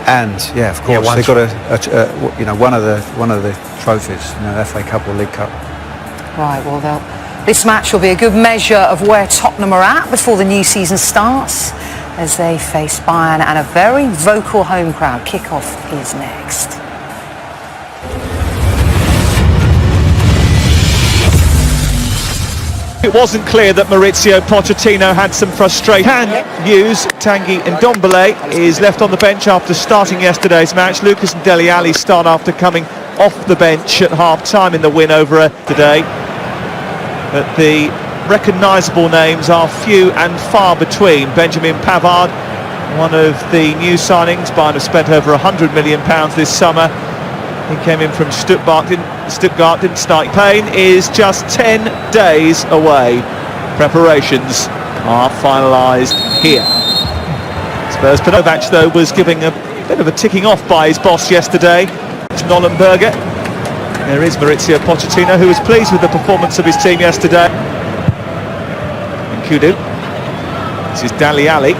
And yeah, of course, they've got one of the trophies, FA Cup or League Cup. Right. Well, this match will be a good measure of where Tottenham are at before the new season starts, as they face Bayern and a very vocal home crowd. Kick-off is next. It wasn't clear that Maurizio Pochettino had some frustration. Can use Tanguy Ndombele is left on the bench after starting yesterday's match. Lucas and Dele Alli start after coming off the bench at half-time in the win over today. But the recognisable names are few and far between. Benjamin Pavard, one of the new signings. Bayern have spent over £100 million this summer. He came in from Stuttgart, didn't start. Payne is just 10 days away. Preparations are finalised here. Spurs Pinovac, though, was giving a bit of a ticking off by his boss yesterday. It's Nollenberger. There is Maurizio Pochettino, who was pleased with the performance of his team yesterday. And Kudu. This is Dele Alli.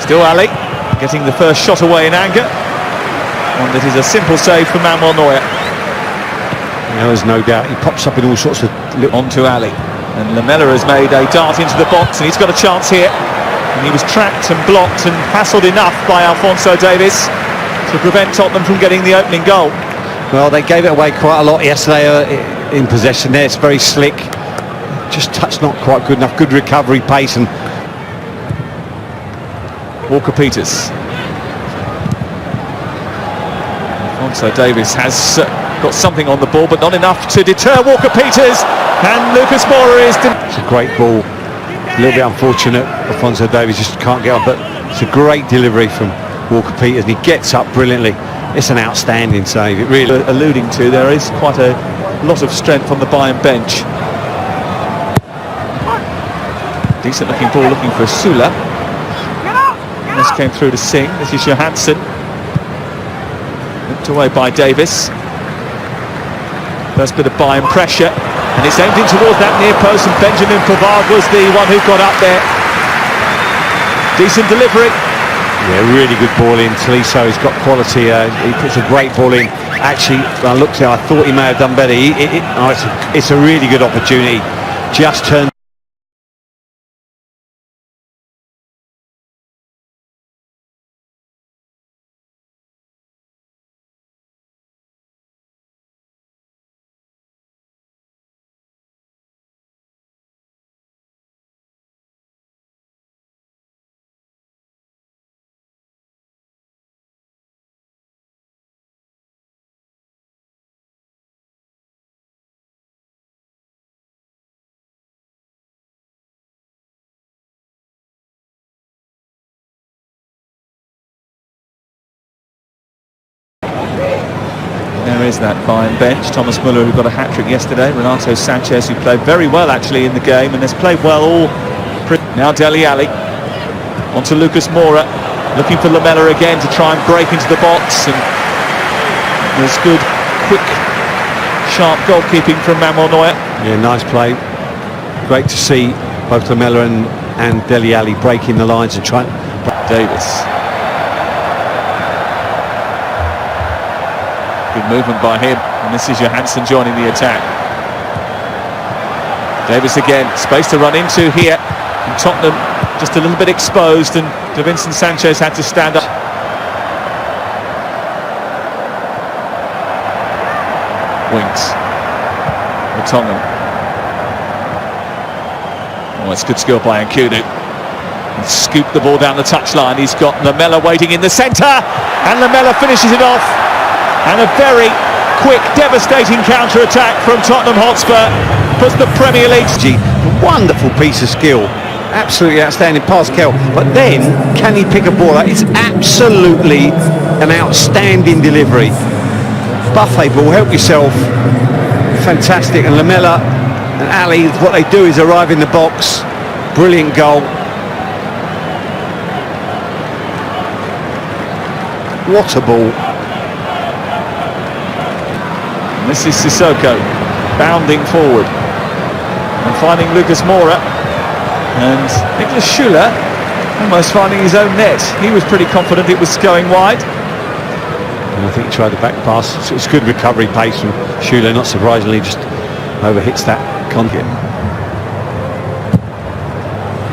Still Alli, getting the first shot away in anger. One that is a simple save from Manuel Neuer. There's no doubt he pops up in all sorts of... Onto Alli. And Lamela has made a dart into the box, and he's got a chance here. And he was tracked and blocked and hassled enough by Alphonso Davies to prevent Tottenham from getting the opening goal. Well, they gave it away quite a lot yesterday in possession there. It's very slick. Just touch not quite good enough. Good recovery pace. And Walker-Peters. Alphonso Davies has got something on the ball, but not enough to deter Walker-Peters. And Lucas Moura is... It's a great ball. A little bit unfortunate. Alphonso Davies just can't get on, but it's a great delivery from Walker-Peters, and he gets up brilliantly. It's an outstanding save. It really... Alluding to, there is quite a lot of strength on the Bayern bench. Decent looking ball, looking for Sula. And this came through to Singh. This is Johansson. Whipped away by Davis. First bit of Bayern pressure, and it's aimed in towards that near post, and Benjamin Pavard was the one who got up there. Decent delivery. Yeah, really good ball in. Tolisso has got quality. He puts a great ball in. Actually, when I looked at it, I thought he may have done better. It's a really good opportunity. Just turned. There is that Bayern bench. Thomas Müller, who got a hat-trick yesterday. Renato Sanchez, who played very well actually in the game and has played well all... Now Dele Alli. Onto Lucas Moura. Looking for Lamela again to try and break into the box. And there's good, quick, sharp goalkeeping from Manuel Neuer. Yeah, nice play. Great to see both Lamela and Dele Alli breaking the lines and trying... Davis. Good movement by him, and this is Johansson joining the attack. Davis again, space to run into here, and Tottenham just a little bit exposed, and Davinson Sanchez had to stand up. Winks for Tottenham. Oh, it's good skill by Nkudu. Scooped the ball down the touchline. He's got Lamela waiting in the centre, and Lamela finishes it off. And a very quick, devastating counter-attack from Tottenham Hotspur puts the Premier League... Wonderful piece of skill. Absolutely outstanding pass, Kel. But then, can he pick a ball out? It's absolutely an outstanding delivery. Buffet ball, help yourself. Fantastic. And Lamela and Ali, what they do is arrive in the box. Brilliant goal. What a ball. This is Sissoko bounding forward and finding Lucas Moura, and Niklas Süle Almost finding his own net. He was pretty confident it was going wide. And I think he tried the back pass. It's good recovery pace from Schüller, not surprisingly, just overhits that contact.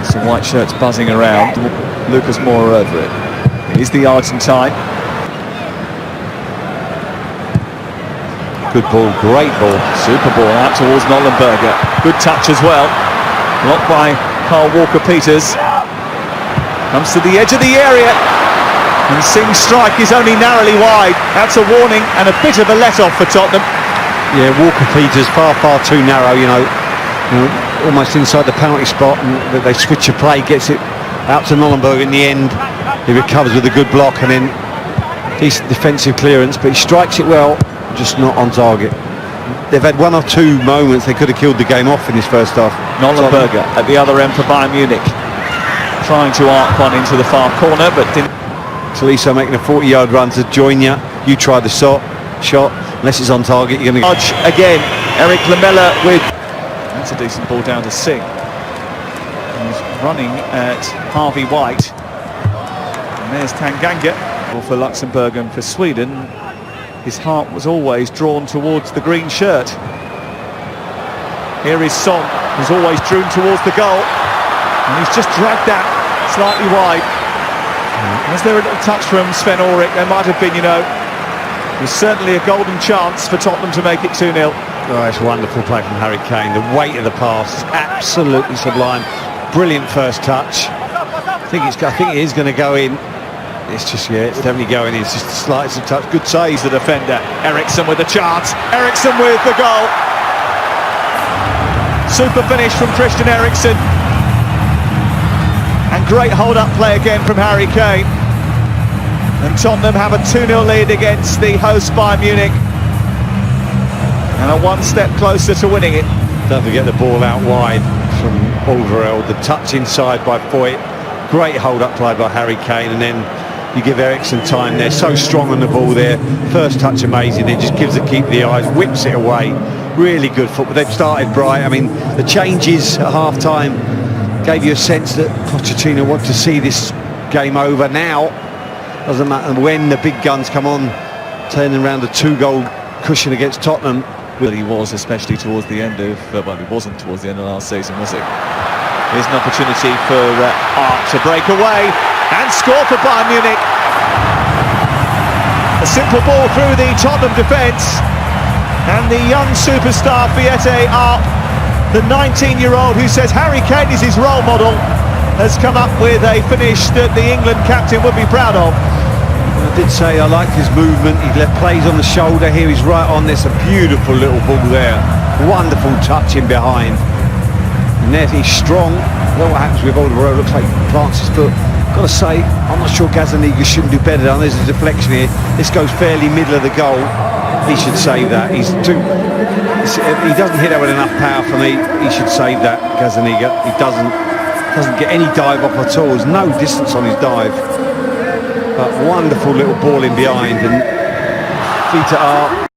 Some white shirts buzzing around. Lucas Moura over it. He's the Argentine. Good ball, great ball. Super ball out towards Nollenberger. Good touch as well. Blocked by Carl Walker-Peters. Comes to the edge of the area. And Singh's strike is only narrowly wide. That's a warning and a bit of a let-off for Tottenham. Yeah, Walker-Peters far too narrow, you know, almost inside the penalty spot, and they switch a play, gets it out to Nollenberg in the end. He recovers with a good block and then decent defensive clearance, but he strikes it well, just not on target. They've had one or two moments they could have killed the game off in this first half. Nollenberger at the other end for Bayern Munich. Trying to arc one into the far corner, but didn't. Tolisso making a 40-yard run to join you. You try the shot, unless it's on target, you're going to... Dodge again. Eric Lamela with... That's a decent ball down to Singh. He's running at Harvey White. And there's Tanganga. For Luxembourg and for Sweden, his heart was always drawn towards the green shirt. Here is Son, who's always drawn towards the goal. And he's just dragged that slightly wide. Was there a little touch from Sven Ulrich? There might have been, you know. There's certainly a golden chance for Tottenham to make it 2-0. Oh, it's a wonderful play from Harry Kane. The weight of the pass is absolutely sublime. Brilliant first touch. I think it is going to go in. It's just, yeah, it's definitely going in. It's just the slightest of touch. Good save. The defender. Eriksson with the chance. Eriksson with the goal. Super finish from Christian Eriksson. And great hold-up play again from Harry Kane. And Tottenham have a 2-0 lead against the host Bayern Munich. And are one step closer to winning it. Don't forget the ball out wide from Alvarez. The touch inside by Foyt. Great hold-up play by Harry Kane. And then you give Eriksson time there. So strong on the ball there. First touch amazing. Then just gives the keeper the eyes. Whips it away. Really good football. They've started bright. I mean, the changes at half-time gave you a sense that Pochettino wants to see this game over now. Doesn't matter when the big guns come on, turning around a 2-goal cushion against Tottenham. Well, he was, especially towards the end of, well, he wasn't towards the end of last season, was it? Here's an opportunity for Art to break away and score for Bayern Munich. A simple ball through the Tottenham defence, and the young superstar Fiete Art, the 19-year-old who says Harry Kane is his role model, has come up with a finish that the England captain would be proud of. I did say I liked his movement. He left plays on the shoulder. Here he's right on. There's a beautiful little ball there. Wonderful touch in behind. And there he's strong. I don't know what happens with Alderweireld. Looks like he plants his foot. Got to say, I'm not sure Gazzaniga shouldn't do better. There's a deflection here. This goes fairly middle of the goal. He should save that. He doesn't hit that with enough power for me. He should save that, Gazzaniga. He doesn't get any dive off at all. There's no distance on his dive. But wonderful little ball in behind, and feet to Art.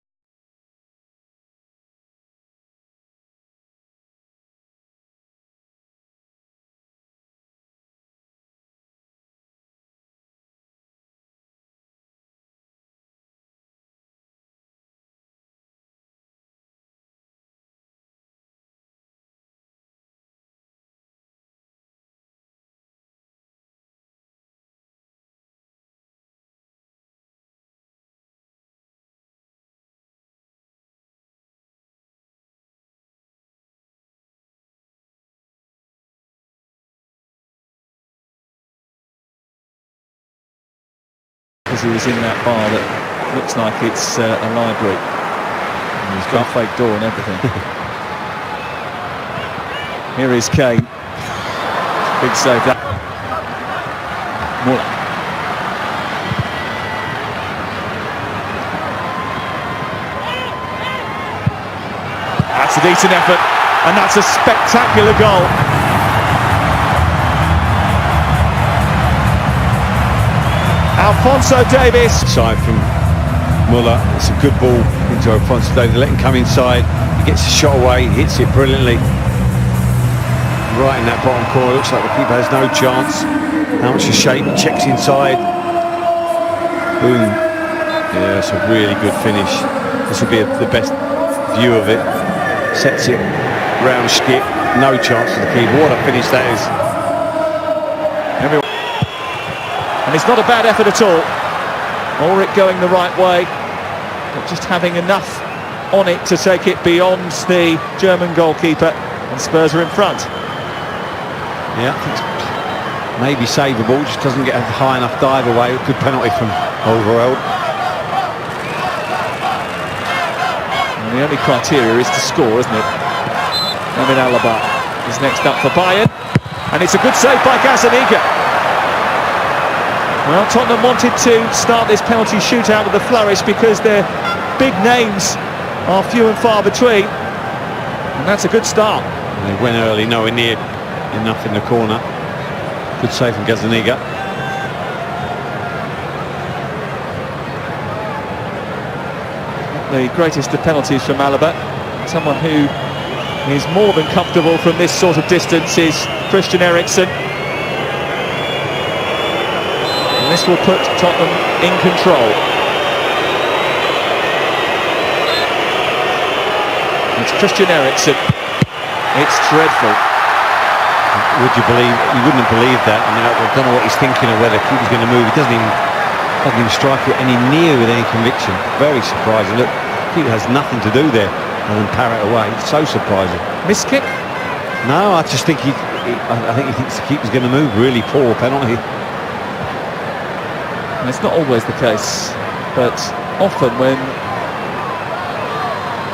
Because he was in that bar that looks like it's a library. And he's got a fake door and everything. Here is Kane. Big save that. Muller. That's a decent effort, and that's a spectacular goal. Alphonso Davies. Side from Muller. It's a good ball into Alphonso Davies. They let him come inside. He gets the shot away. He hits it brilliantly. Right in that bottom corner. Looks like the keeper has no chance. How much a shape, he checks inside. Boom. Yeah, that's a really good finish. This will be the best view of it. Sets it round skip, no chance for the keeper. What a finish that is. And it's not a bad effort at all. Ulrich going the right way, but just having enough on it to take it beyond the German goalkeeper, and Spurs are in front. Yeah, I think it's maybe savable, just doesn't get a high enough dive away. Good penalty from Overeld. And the only criteria is to score, isn't it? Namin Alaba is next up for Bayern, and it's a good save by Gazzaniga. Well, Tottenham wanted to start this penalty shootout with a flourish because their big names are few and far between, and that's a good start. They went early, nowhere near enough in the corner. Good save from Gazzaniga. The greatest of penalties from Alaba. Someone who is more than comfortable from this sort of distance is Christian Eriksen. And this will put Tottenham in control. It's Christian Eriksen. It's dreadful. Would you believe? You wouldn't have believed that. I mean, I don't know what he's thinking of, whether the keeper's going to move. He doesn't even strike it any near with any conviction. Very surprising. Look, the keeper has nothing to do there other than parry it away. It's so surprising. Missed kick? No, I just think I think he thinks the keeper's going to move. Really poor penalty. And it's not always the case, but often when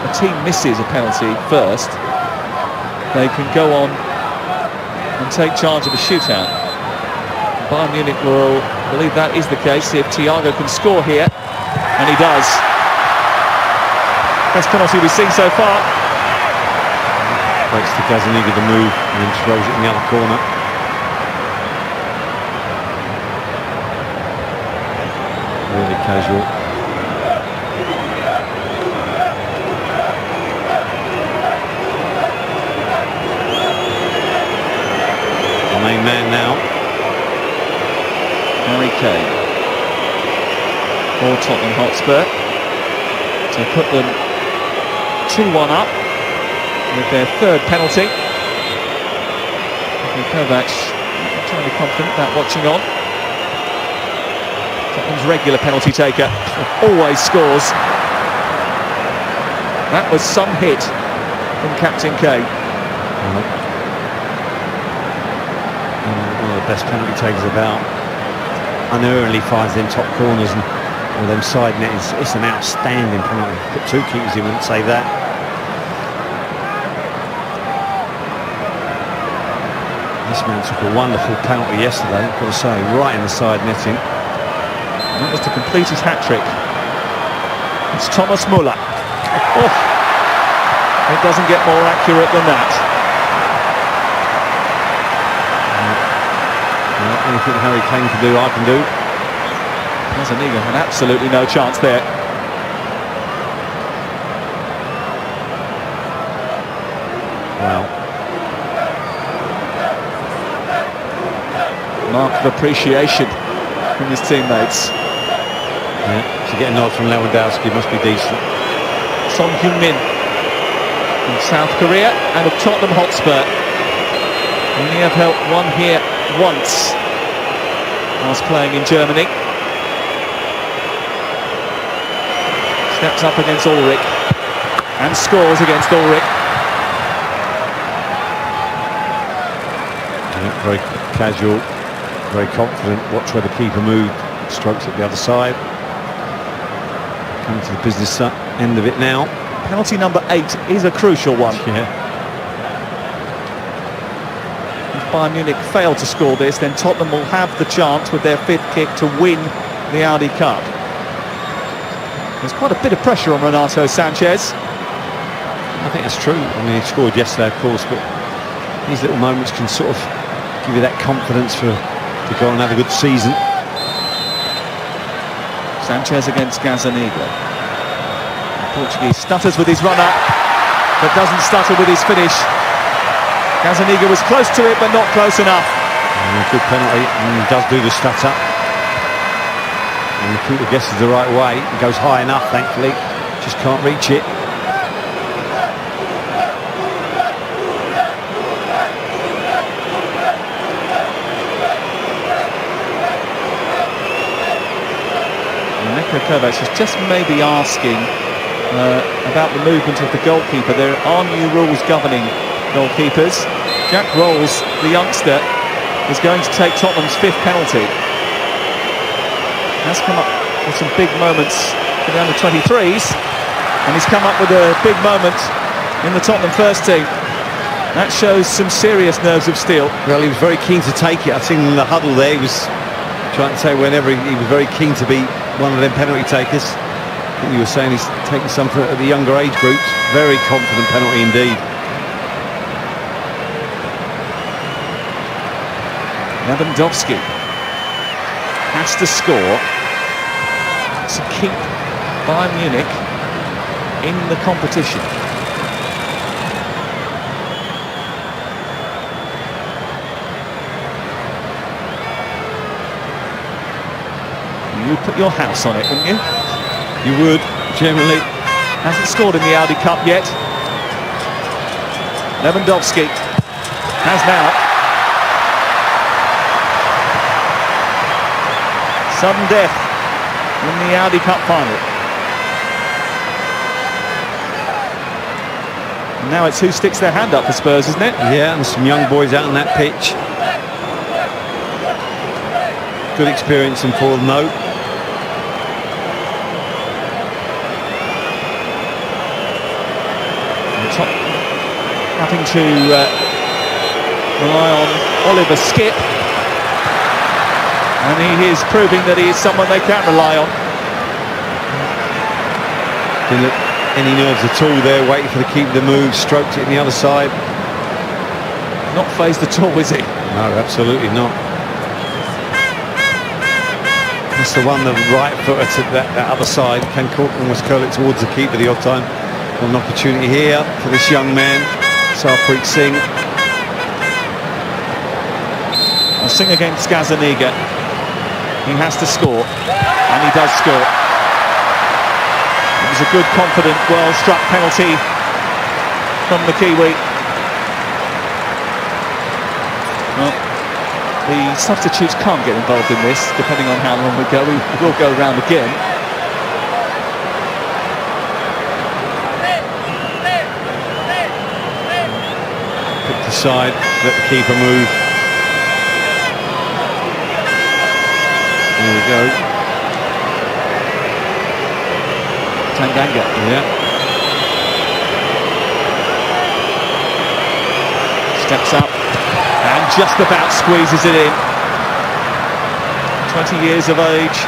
a team misses a penalty first, they can go on and take charge of the shootout. Bayern Munich will believe that is the case if Thiago can score here, and he does. Best penalty we've seen so far. Waits for Gazzaniga to move and then throws it in the other corner. Really casual. The main man now. Harry Kane for Tottenham Hotspur to put them 2-1 up with their third penalty. Kovac entirely confident about watching on. Tottenham's regular penalty taker always scores. That was some hit from Captain Kane. One of the best penalty takers about. Unerringly finds them top corners and all them side nets. It's an outstanding penalty. Put two keepers in, wouldn't save that. This man took a wonderful penalty yesterday, I've got to say, right in the side netting. That was to complete his hat-trick. It's Thomas Müller. Oh, it doesn't get more accurate than that. Anything Harry Kane can do, I can do. Gazzaniga had absolutely no chance there. Wow. Mark of appreciation from his teammates. Yeah, to get a nod from Lewandowski must be decent. Son Heung-min from South Korea and of Tottenham Hotspur. Only have helped one here once whilst playing in Germany. Steps up against Ulrich and scores against Ulrich. Yeah, very casual, very confident. Watch where the keeper moved. Strokes at the other side. Coming to the business end of it now. Penalty number 8 is a crucial one. Yeah. If Bayern Munich fail to score this, then Tottenham will have the chance with their 5th kick to win the Audi Cup. There's quite a bit of pressure on Renato Sanchez. I think that's true. I mean, he scored yesterday, of course, but these little moments can sort of give you that confidence to go and have a good season. Sanchez against Gazzaniga. The Portuguese stutters with his run-up, but doesn't stutter with his finish. Gazzaniga was close to it, but not close enough. Good penalty, and he does do the stutter. And the keeper guesses the right way. It goes high enough, thankfully. Just can't reach it. Neko Kovac is just maybe asking about the movement of the goalkeeper. There are new rules governing goalkeepers. Jack Rolls, the youngster, is going to take Tottenham's 5th penalty. Has come up with some big moments for the under-23s, and he's come up with a big moment in the Tottenham first team. That shows some serious nerves of steel. Well, he was very keen to take it. I've seen in the huddle there, he was trying to say whenever he was very keen to be one of them penalty takers. I think you were saying he's taking some for the younger age groups. Very confident penalty indeed. Lewandowski has to score to keep Bayern Munich in the competition. You would put your house on it, wouldn't you? You would, generally. Hasn't scored in the Audi Cup yet. Lewandowski has now. Sudden death in the Audi Cup final. And now it's who sticks their hand up for Spurs, isn't it? Yeah, and some young boys out on that pitch. Good experience and for them, though. Having to rely on Oliver Skip. And he is proving that he is someone they can rely on. Didn't look any nerves at all there, waiting for the keeper to move, stroked it in the other side. Not phased at all, is he? No, absolutely not. That's the one, the right footer to that other side. Can almost curl it towards the keeper the odd time. Got an opportunity here for this young man, Sarpreet Singh. Singh against Gazaniga. He has to score, and he does score. It was a good, confident, well-struck penalty from the Kiwi. Well, the substitutes can't get involved in this, depending on how long we go. We will go round again. Picked aside, let the keeper move. There we go. Tanganga. Yeah. Steps up and just about squeezes it in. 20 years of age.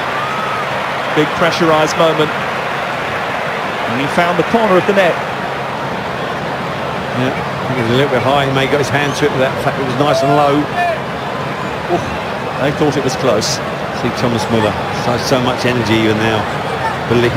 Big pressurised moment. And he found the corner of the net. Yeah, I think it was a little bit high. He may have got his hand to it, but that fact it was nice and low. Oof, they thought it was close. See Thomas Muller, so much energy even now. Believe